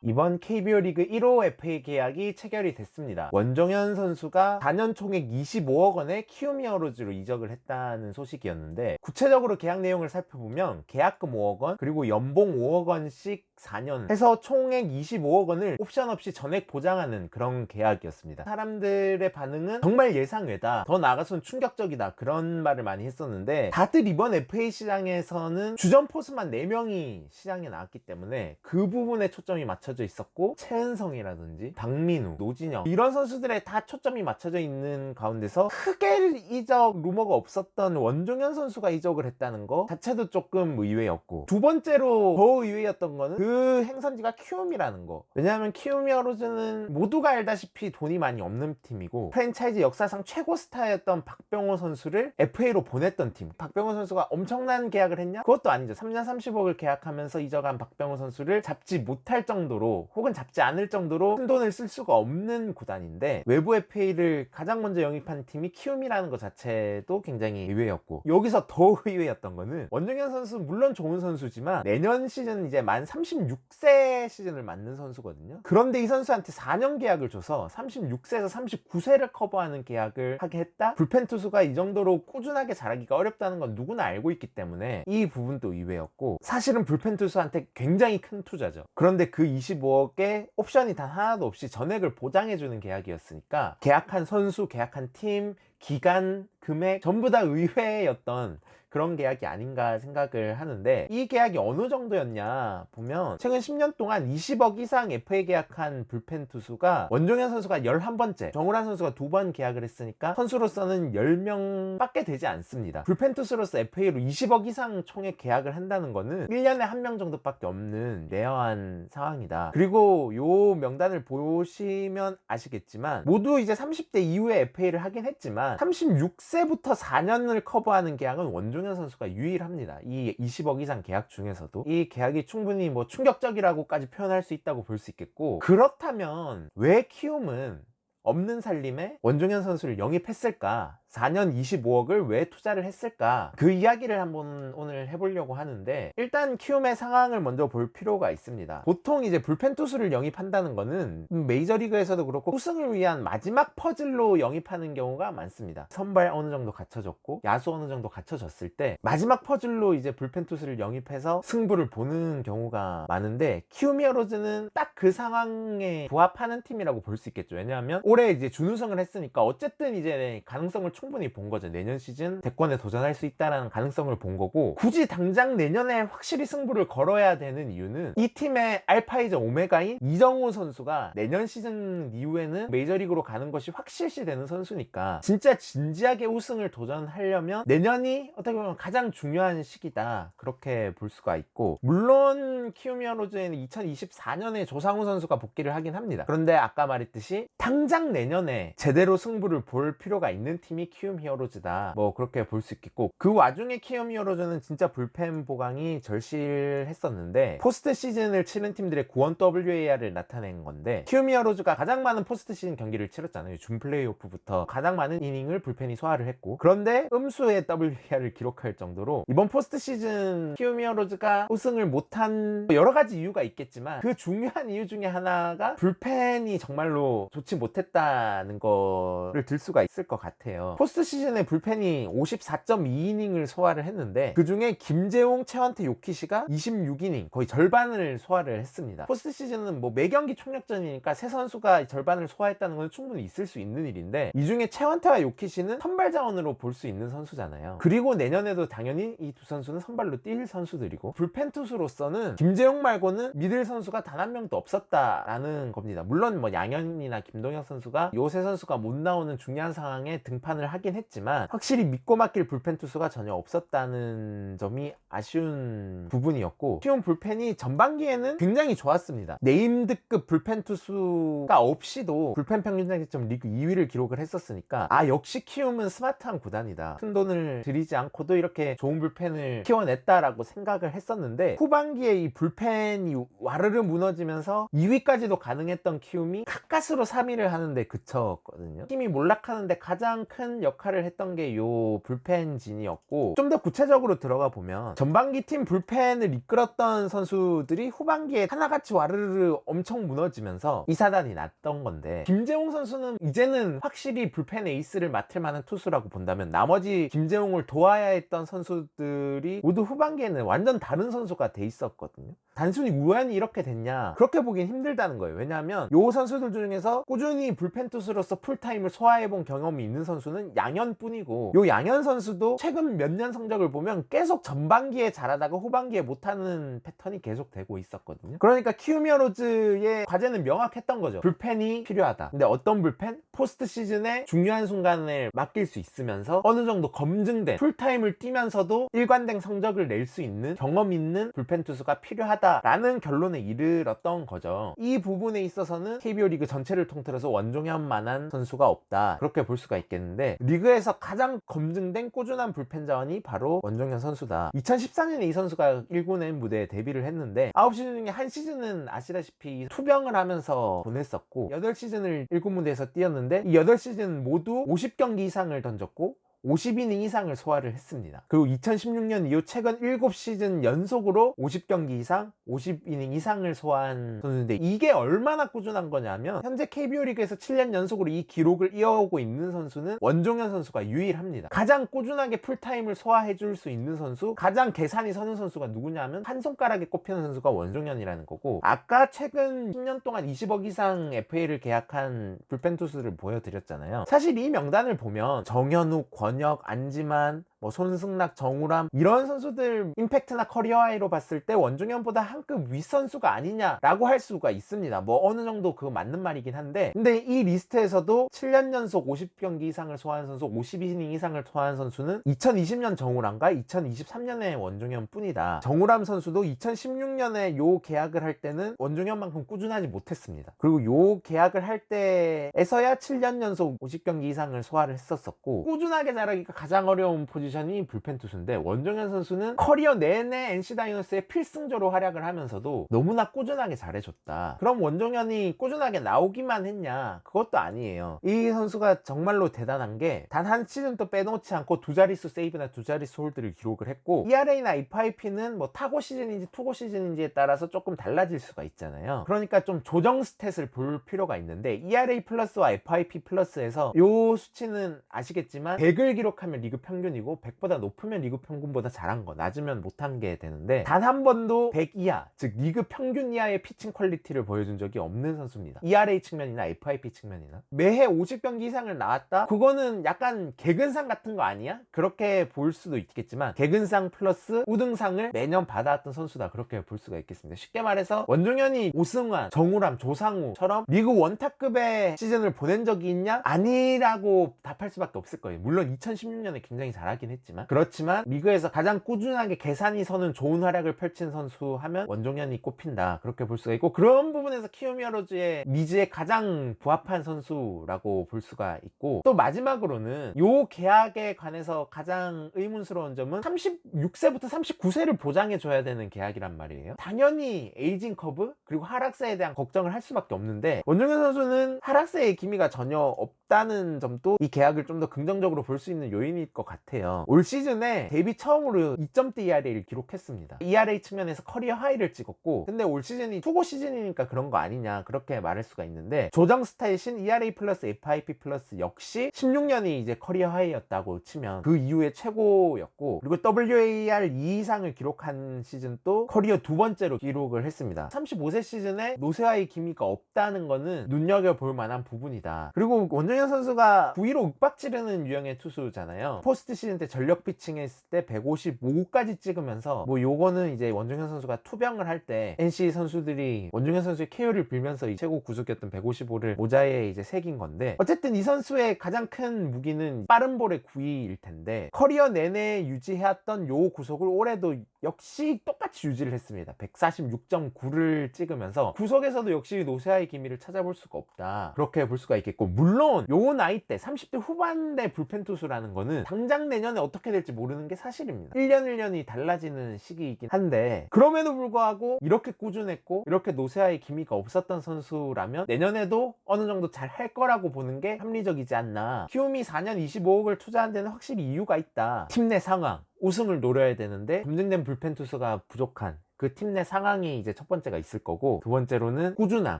이번 KBO 리그 1호 FA 계약이 체결이 됐습니다. 원종현 선수가 4년 총액 25억 원의 키움 히어로즈로 이적을 했다는 소식이었는데, 구체적으로 계약 내용을 살펴보면 계약금 5억 원 그리고 연봉 5억 원씩 4년 해서 총액 25억 원을 옵션 없이 전액 보장하는 그런 계약이었습니다. 사람들의 반응은 정말 예상 외다, 더 나아가서는 충격적이다, 그런 말을 많이 했었는데, 다들 이번 FA 시장에서는 주전 포수만 4명이 시장에 나왔기 때문에 그 부분에 초점이 맞춰져 있었고, 최은성이라든지 박민우, 노진영 이런 선수들에 다 초점이 맞춰져 있는 가운데서 크게 이적 루머가 없었던 원종현 선수가 이적을 했다는 거 자체도 조금 의외였고, 두 번째로 더 의외였던 거는 그 행선지가 키움이라는 거. 왜냐하면 키움 히어로즈는 모두가 알다시피 돈이 많이 없는 팀이고, 프랜차이즈 역사상 최고 스타였던 박병호 선수를 FA로 보냈던 팀. 박병호 선수가 엄청난 계약을 했냐? 그것도 아니죠. 3년 30억을 계약하면서 이적한 박병호 선수를 잡지 못할 정도로, 혹은 잡지 않을 정도로 큰 돈을 쓸 수가 없는 구단인데, 외부 FA를 가장 먼저 영입한 팀이 키움이라는 것 자체도 굉장히 의외였고, 여기서 더 의외였던 거는 원종현 선수는 물론 좋은 선수지만 내년 시즌 이제 만 36세 시즌을 맞는 선수거든요. 그런데 이 선수한테 4년 계약을 줘서 36세에서 39세를 커버하는 계약을 하게 했다? 불펜 투수가 이 정도로 꾸준하게 잘하기가 어렵다는 건 누구나 알고 있기 때문에 이 부분도 의외였고, 사실은 불펜 투수한테 굉장히 큰 투자죠. 그런데 그 25억에 옵션이 단 하나도 없이 전액을 보장해주는 계약이었으니까, 계약한 선수, 계약한 팀, 기간, 금액 전부 다 의외였던 그런 계약이 아닌가 생각을 하는데, 이 계약이 어느 정도였냐 보면, 최근 10년 동안 20억 이상 FA 계약한 불펜 투수가 원종현 선수가 11번째, 정우란 선수가 2번 계약을 했으니까 선수로서는 10명밖에 되지 않습니다. 불펜 투수로서 FA로 20억 이상 총액 계약을 한다는 거는 1년에 1명 정도밖에 없는 레어한 상황이다. 그리고 요 명단을 보시면 아시겠지만, 모두 이제 30대 이후에 FA를 하긴 했지만 36세부터 4년을 커버하는 계약은 원종현 선수가 유일합니다. 이 20억 이상 계약 중에서도. 이 계약이 충분히 뭐 충격적이라고까지 표현할 수 있다고 볼 수 있겠고, 그렇다면 왜 키움은 없는 살림에 원종현 선수를 영입했을까? 4년 25억을 왜 투자를 했을까? 그 이야기를 한번 오늘 해보려고 하는데, 일단 키움의 상황을 먼저 볼 필요가 있습니다. 보통 이제 불펜 투수를 영입한다는 거는 메이저리그에서도 그렇고 우승을 위한 마지막 퍼즐로 영입하는 경우가 많습니다. 선발 어느 정도 갖춰졌고 야수 어느 정도 갖춰졌을 때 마지막 퍼즐로 이제 불펜 투수를 영입해서 승부를 보는 경우가 많은데, 키움 히어로즈는 딱 그 상황에 부합하는 팀이라고 볼 수 있겠죠. 왜냐하면 올해 이제 준우승을 했으니까 어쨌든 이제 가능성을 충분히 본 거죠. 내년 시즌 대권에 도전할 수 있다는 가능성을 본 거고, 굳이 당장 내년에 확실히 승부를 걸어야 되는 이유는 이 팀의 알파이자 오메가인 이정우 선수가 내년 시즌 이후에는 메이저리그로 가는 것이 확실시 되는 선수니까, 진짜 진지하게 우승을 도전하려면 내년이 어떻게 보면 가장 중요한 시기다, 그렇게 볼 수가 있고, 물론 키움 히어로즈에는 2024년에 조상우 선수가 복귀를 하긴 합니다. 그런데 아까 말했듯이 당장 내년에 제대로 승부를 볼 필요가 있는 팀이 키움 히어로즈다, 뭐 그렇게 볼 수 있겠고, 그 와중에 키움 히어로즈는 진짜 불펜 보강이 절실했었는데, 포스트 시즌을 치른 팀들의 구원 WAR을 나타낸 건데, 키움 히어로즈가 가장 많은 포스트 시즌 경기를 치렀잖아요. 준 플레이오프부터 가장 많은 이닝을 불펜이 소화를 했고, 그런데 음수의 WAR을 기록할 정도로 이번 포스트 시즌 키움 히어로즈가 우승을 못한 여러 가지 이유가 있겠지만, 그 중요한 이유 중에 하나가 불펜이 정말로 좋지 못했다는 거를 들 수가 있을 것 같아요. 포스트 시즌에 불펜이 54.2이닝을 소화를 했는데, 그 중에 김재홍, 최원태, 요키시가 26이닝, 거의 절반을 소화를 했습니다. 포스트 시즌은 뭐 매경기 총력전이니까 세 선수가 절반을 소화했다는 건 충분히 있을 수 있는 일인데, 이 중에 최원태와 요키시는 선발 자원으로 볼 수 있는 선수잖아요. 그리고 내년에도 당연히 이 두 선수는 선발로 뛸 선수들이고, 불펜 투수로서는 김재홍 말고는 믿을 선수가 단 한 명도 없었다라는 겁니다. 물론 뭐 양현이나 김동혁 선수가 요 세 선수가 못 나오는 중요한 상황에 등판을 하긴 했지만, 확실히 믿고 맡길 불펜 투수가 전혀 없었다는 점이 아쉬운 부분이었고, 키움 불펜이 전반기에는 굉장히 좋았습니다. 네임드급 불펜 투수가 없이도 불펜 평균 자책점 리그 2위를 기록을 했었으니까, 아 역시 키움은 스마트한 구단이다, 큰 돈을 들이지 않고도 이렇게 좋은 불펜을 키워냈다라고 생각을 했었는데, 후반기에 이 불펜이 와르르 무너지면서 2위까지도 가능했던 키움이 가까스로 3위를 하는데 그쳤거든요. 팀이 몰락하는데 가장 큰 큰 역할을 했던 게 요 불펜진이었고, 좀 더 구체적으로 들어가 보면 전반기 팀 불펜을 이끌었던 선수들이 후반기에 하나같이 와르르 엄청 무너지면서 이 사단이 났던 건데, 김재홍 선수는 이제는 확실히 불펜 에이스를 맡을 만한 투수라고 본다면 나머지 김재홍을 도와야 했던 선수들이 모두 후반기에는 완전 다른 선수가 돼 있었거든요. 단순히 우연히 이렇게 됐냐, 그렇게 보긴 힘들다는 거예요. 왜냐하면 요 선수들 중에서 꾸준히 불펜 투수로서 풀타임을 소화해본 경험이 있는 선수는 양현뿐이고, 요 양현 선수도 최근 몇 년 성적을 보면 계속 전반기에 잘하다가 후반기에 못하는 패턴이 계속 되고 있었거든요. 그러니까 키움히어로즈의 과제는 명확했던 거죠. 불펜이 필요하다. 근데 어떤 불펜? 포스트 시즌에 중요한 순간을 맡길 수 있으면서 어느 정도 검증된 풀타임을 뛰면서도 일관된 성적을 낼 수 있는 경험 있는 불펜 투수가 필요하다라는 결론에 이르렀던 거죠. 이 부분에 있어서는 KBO 리그 전체를 통틀어서 원종현만한 선수가 없다, 그렇게 볼 수가 있겠는데, 리그에서 가장 검증된 꾸준한 불펜 자원이 바로 원종현 선수다. 2014년에 이 선수가 1군의 무대에 데뷔를 했는데 9시즌 중에 한 시즌은 아시다시피 투병을 하면서 보냈었고, 8시즌을 1군 무대에서 뛰었는데 이 8시즌 모두 50경기 이상을 던졌고 50이닝 이상을 소화를 했습니다. 그리고 2016년 이후 최근 7시즌 연속으로 50경기 이상, 50이닝 이상을 소화한 선수인데, 이게 얼마나 꾸준한 거냐면 현재 KBO 리그에서 7년 연속으로 이 기록을 이어오고 있는 선수는 원종현 선수가 유일합니다. 가장 꾸준하게 풀타임을 소화해 줄 수 있는 선수, 가장 계산이 서는 선수가 누구냐면 한 손가락에 꼽히는 선수가 원종현이라는 거고, 아까 최근 10년 동안 20억 이상 FA를 계약한 불펜 투수를 보여드렸잖아요. 사실 이 명단을 보면 정현욱, 권혁, 안지만, 손승락, 정우람 이런 선수들 임팩트나 커리어 하이로 봤을 때 원종현보다 한 급 윗선수가 아니냐라고 할 수가 있습니다. 어느 정도 그거 맞는 말이긴 한데, 근데 이 리스트에서도 7년 연속 50경기 이상을 소화한 선수, 52이닝 이상을 소화한 선수는 2020년 정우람과 2023년의 원종현 뿐이다. 정우람 선수도 2016년에 요 계약을 할 때는 원종현만큼 꾸준하지 못했습니다. 그리고 요 계약을 할 때에서야 7년 연속 50경기 이상을 소화를 했었고, 꾸준하게 잘하기가 가장 어려운 포지션이 불펜 투수인데, 원종현 선수는 커리어 내내 NC 다이노스의 필승조로 활약을 하면서도 너무나 꾸준하게 잘해줬다. 그럼 원종현이 꾸준하게 나오기만 했냐? 그것도 아니에요. 이 선수가 정말로 대단한 게 단 한 시즌도 빼놓지 않고 두 자릿수 세이브나 두 자릿수 홀드를 기록을 했고, ERA나 FIP는 타고 시즌인지 투고 시즌인지에 따라서 조금 달라질 수가 있잖아요. 그러니까 좀 조정 스탯을 볼 필요가 있는데, ERA 플러스와 FIP 플러스에서 요 수치는 아시겠지만 100을 기록하면 리그 평균이고 100보다 높으면 리그 평균보다 잘한 거, 낮으면 못한 게 되는데, 단 한 번도 100 이하, 즉 리그 평균 이하의 피칭 퀄리티를 보여준 적이 없는 선수입니다. ERA 측면이나 FIP 측면이나. 매해 50경기 이상을 나왔다? 그거는 약간 개근상 같은 거 아니야? 그렇게 볼 수도 있겠지만 개근상 플러스 우등상을 매년 받아왔던 선수다, 그렇게 볼 수가 있겠습니다. 쉽게 말해서 원종현이 오승환, 정우람, 조상우처럼 리그 원탑급의 시즌을 보낸 적이 있냐? 아니라고 답할 수밖에 없을 거예요. 물론 2016년에 굉장히 잘하긴 했지만, 그렇지만 리그에서 가장 꾸준하게 계산이 서는 좋은 활약을 펼친 선수 하면 원종현이 꼽힌다, 그렇게 볼 수가 있고, 그런 부분에서 키움히어로즈의 니즈에 가장 부합한 선수라고 볼 수가 있고, 또 마지막으로는 요 계약에 관해서 가장 의문스러운 점은 36세부터 39세를 보장해 줘야 되는 계약이란 말이에요. 당연히 에이징 커브 그리고 하락세에 대한 걱정을 할 수밖에 없는데, 원종현 선수는 하락세의 기미가 전혀 없다는 점도 이 계약을 좀 더 긍정적으로 볼 수 있는 요인일 것 같아요. 올 시즌에 데뷔 처음으로 2점대 ERA를 기록했습니다. ERA 측면에서 커리어 하이를 찍었고, 근데 올 시즌이 투고 시즌이니까 그런 거 아니냐, 그렇게 말할 수가 있는데, 조정 스타일신 ERA 플러스 FIP 플러스 역시 16년이 이제 커리어 하이였다고 치면 그 이후에 최고였고, 그리고 WAR 2 이상을 기록한 시즌 또 커리어 두 번째로 기록을 했습니다. 35세 시즌에 노쇠화의 기미가 없다는 거는 눈여겨볼 만한 부분이다. 그리고 원종현 선수가 9위로 윽박지르는 유형의 투수잖아요. 포스트 시즌 때 전력 피칭 했을 때 155까지 찍으면서, 요거는 이제 원종현 선수가 투병을 할 때 NC 선수들이 원종현 선수의 KO를 빌면서 이 최고 구속이었던 155를 모자에 이제 새긴 건데, 어쨌든 이 선수의 가장 큰 무기는 빠른 볼의 구위일 텐데, 커리어 내내 유지해왔던 요 구속을 올해도 역시 똑같이 유지를 했습니다. 146.9를 찍으면서 구석에서도 역시 노세아의 기미를 찾아볼 수가 없다, 그렇게 볼 수가 있겠고, 물론 요 나이 때 30대 후반대 불펜 투수라는 거는 당장 내년에 어떻게 될지 모르는 게 사실입니다. 1년 1년이 달라지는 시기이긴 한데, 그럼에도 불구하고 이렇게 꾸준했고 이렇게 노세아의 기미가 없었던 선수라면 내년에도 어느 정도 잘 할 거라고 보는 게 합리적이지 않나. 키움이 4년 25억을 투자한 데는 확실히 이유가 있다. 팀 내 상황, 우승을 노려야 되는데 검증된 불펜 투수가 부족한 그 팀 내 상황이 이제 첫 번째가 있을 거고, 두 번째로는 꾸준함,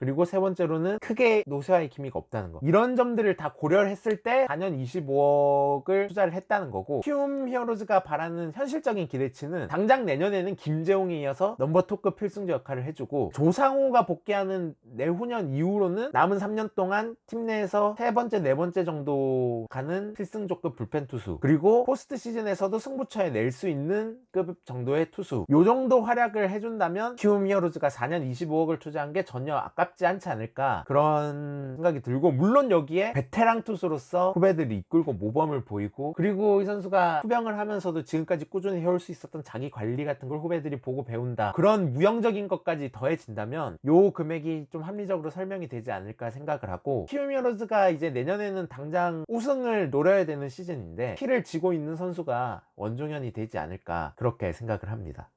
그리고 세 번째로는 크게 노세아의 기미가 없다는 거. 이런 점들을 다 고려를 했을 때 4년 25억을 투자를 했다는 거고, 키움 히어로즈가 바라는 현실적인 기대치는 당장 내년에는 김재홍에 이어서 넘버 2급 필승조 역할을 해주고, 조상우가 복귀하는 내후년 이후로는 남은 3년 동안 팀 내에서 세 번째, 네 번째 정도 가는 필승조급 불펜 투수, 그리고 포스트 시즌에서도 승부처에 낼 수 있는 급 정도의 투수, 요 정도 활약을 해준다면 키움 히어로즈가 4년 25억을 투자한 게 전혀 아깝지 않지 않을까, 그런 생각이 들고, 물론 여기에 베테랑 투수로서 후배들이 이끌고 모범을 보이고, 그리고 이 선수가 후병을 하면서도 지금까지 꾸준히 해올 수 있었던 자기 관리 같은 걸 후배들이 보고 배운다, 그런 무형적인 것까지 더해진다면 요 금액이 좀 합리적으로 설명이 되지 않을까 생각을 하고, 키움 히어로즈가 이제 내년에는 당장 우승을 노려야 되는 시즌인데 키를 쥐고 있는 선수가 원종현이 되지 않을까, 그렇게 생각을 합니다.